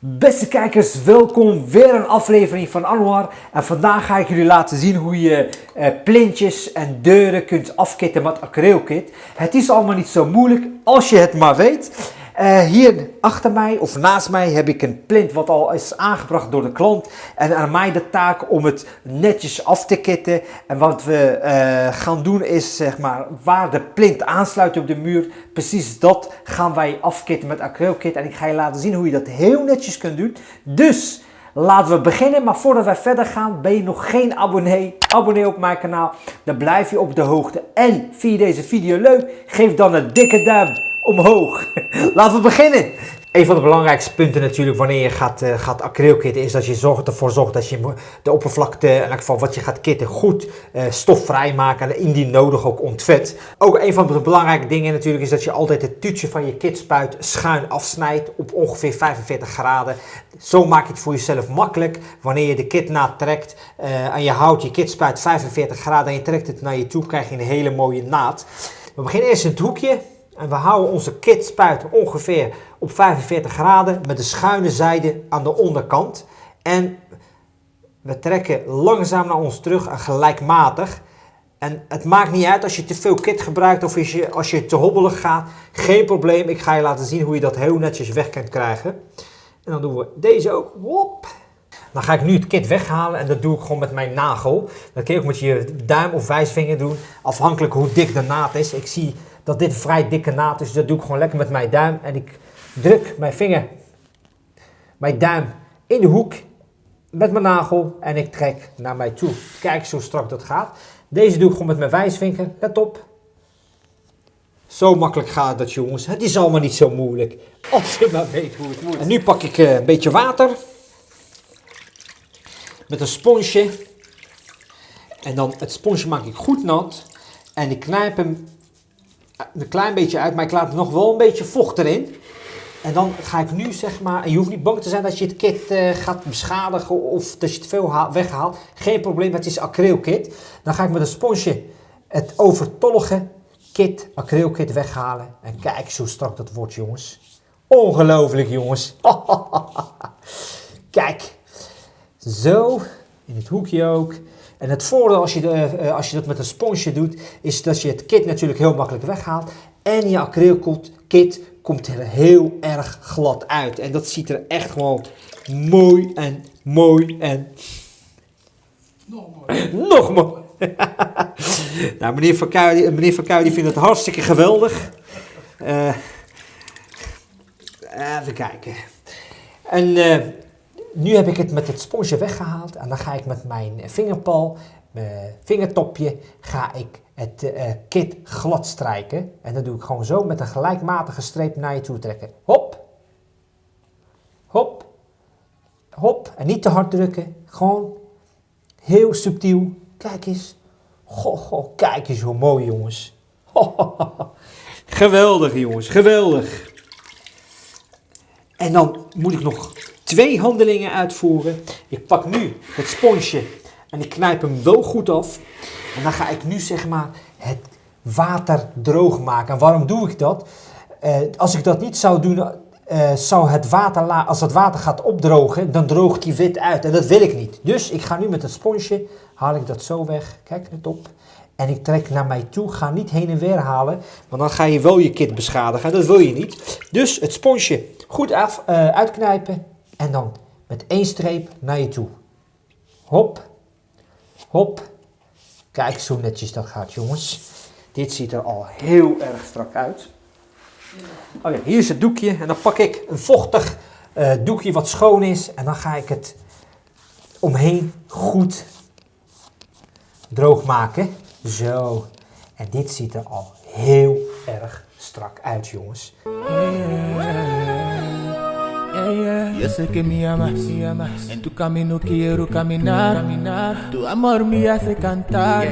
Beste kijkers, welkom weer een aflevering van Anwar. En vandaag ga ik jullie laten zien hoe je plintjes en deuren kunt afkitten met acrylkit. Het is allemaal niet zo moeilijk als je het maar weet. Hier achter mij of naast mij heb ik een plint wat al is aangebracht door de klant. En aan mij de taak om het netjes af te kitten. En wat we gaan doen is zeg maar waar de plint aansluit op de muur. Precies dat gaan wij afkitten met acrylkit. En ik ga je laten zien hoe je dat heel netjes kunt doen. Dus laten we beginnen. Maar voordat wij verder gaan, ben je nog geen abonnee? Abonneer op mijn kanaal. Dan blijf je op de hoogte. En vind je deze video leuk? Geef dan een dikke duim omhoog. Laten we beginnen. Een van de belangrijkste punten natuurlijk wanneer je gaat acrylkitten is dat je ervoor zorgt dat je de oppervlakte, in elk geval wat je gaat kitten, goed stofvrij maakt en indien nodig ook ontvet. Ook een van de belangrijke dingen natuurlijk is dat je altijd het tuutje van je kitspuit schuin afsnijdt op ongeveer 45 graden. Zo maak je het voor jezelf makkelijk. Wanneer je de kitnaad trekt en je houdt je kitspuit 45 graden en je trekt het naar je toe, krijg je een hele mooie naad. We beginnen eerst in het hoekje. En we houden onze kitspuit ongeveer op 45 graden met de schuine zijde aan de onderkant. En we trekken langzaam naar ons terug en gelijkmatig. En het maakt niet uit als je te veel kit gebruikt of als je te hobbelig gaat. Geen probleem, ik ga je laten zien hoe je dat heel netjes weg kunt krijgen. En dan doen we deze ook. Hop. Dan ga ik nu het kit weghalen en dat doe ik gewoon met mijn nagel. Dat kun je ook met je duim of wijsvinger doen, afhankelijk hoe dik de naad is. Ik zie dat dit een vrij dikke naad is, dus dat doe ik gewoon lekker met mijn duim. En ik druk mijn duim in de hoek met mijn nagel en ik trek naar mij toe. Kijk zo strak dat gaat. Deze doe ik gewoon met mijn wijsvinger. Let op. Zo makkelijk gaat dat, jongens. Het is allemaal niet zo moeilijk, als je maar weet hoe het moet. En nu pak ik een beetje water met een sponsje. En dan het sponsje maak ik goed nat en ik knijp hem een klein beetje uit, maar ik laat nog wel een beetje vocht erin. En dan ga ik nu zeg maar, en je hoeft niet bang te zijn dat je het kit gaat beschadigen of dat je het veel weghaalt. Geen probleem, het is acrylkit. Dan ga ik met een sponsje het overtollige acrylkit weghalen. En kijk zo strak dat wordt, jongens. Ongelooflijk, jongens. Kijk, zo, in het hoekje ook. En het voordeel als je dat met een sponsje doet, is dat je het kit natuurlijk heel makkelijk weghaalt. En je acrylkit komt er heel erg glad uit. En dat ziet er echt gewoon mooi en... Nog mooi. Nou, meneer Van Kuij die vindt het hartstikke geweldig. Even kijken. En... nu heb ik het met het sponsje weggehaald en dan ga ik met mijn vingerpal, mijn vingertopje, ga ik het kit glad strijken. En dat doe ik gewoon zo met een gelijkmatige streep naar je toe trekken. Hop, hop, hop. En niet te hard drukken, gewoon heel subtiel. Kijk eens. Goh, kijk eens hoe mooi, jongens. Geweldig, jongens, geweldig. En dan moet ik nog 2 handelingen uitvoeren. Ik pak nu het sponsje en ik knijp hem wel goed af. En dan ga ik nu zeg maar het water droog maken. En waarom doe ik dat? Als ik dat niet zou doen, zou het water, als het water gaat opdrogen, dan droogt die wit uit. En dat wil ik niet. Dus ik ga nu met het sponsje, haal ik dat zo weg. Kijk, let op. En ik trek naar mij toe, ga niet heen en weer halen, want dan ga je wel je kit beschadigen. Dat wil je niet. Dus het sponsje goed uitknijpen en dan met 1 streep naar je toe. Hop, hop. Kijk zo netjes dat gaat, jongens. Dit ziet er al heel erg strak uit. Oké, hier is het doekje en dan pak ik een vochtig doekje wat schoon is en dan ga ik het omheen goed droog maken. Zo. En dit ziet er al heel erg strak uit, jongens. Yo sé que me amas, en tu camino quiero caminar, tu amor me hace cantar,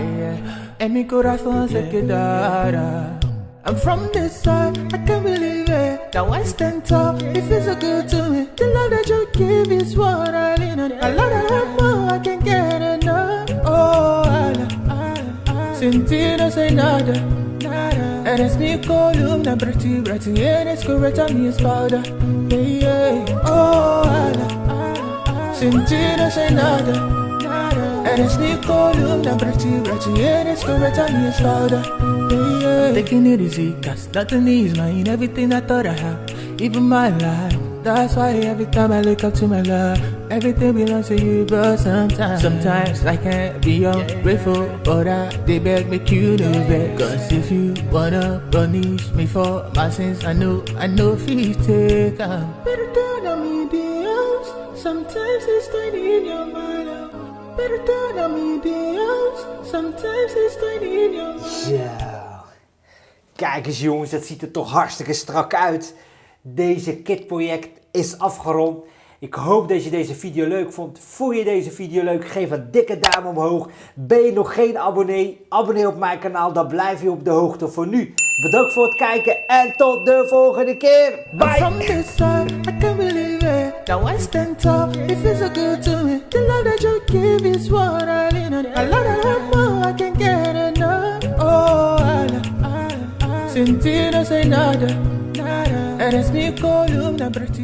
en mi corazón se quedará. I'm from this side, I can't believe it, that one stand tall, it feels so good to me, the love that you give is what I need, I love that more, I can't get enough, oh, sin ti no soy nada, eres mi columna vertebral, tienes correcta mi espalda, yeah, yeah. Oh, Sentire sei nada. Eres ni column, na pretty, eres correct on your shoulder. I'm taking it easy, cause nothing is mine. Everything I thought I had, even my life. That's why every time I look up to my love, everything belongs to you, but sometimes I can't be ungrateful, but they beg me to do that. Cause if you wanna punish me for my sins, I know if you take better than me, Dios. Sometimes it's tiny in your mind. Better than me, Dios. Sometimes it's tiny in your mind. Zo. Kijk eens jongens, dat ziet er toch hartstikke strak uit. Deze kitproject is afgerond. Ik hoop dat je deze video leuk vond. Vond je deze video leuk? Geef een dikke duim omhoog. Ben je nog geen abonnee? Abonneer op mijn kanaal, dan blijf je op de hoogte. Voor nu, bedankt voor het kijken en tot de volgende keer. Bye! From this side, I can't believe it. Now I stand tall, it feels so good to me. The love that you give is what I lean on. I love that more, I can't get enough. Oh, Allah. Sentire sei nada. Eres mi columna, pretty.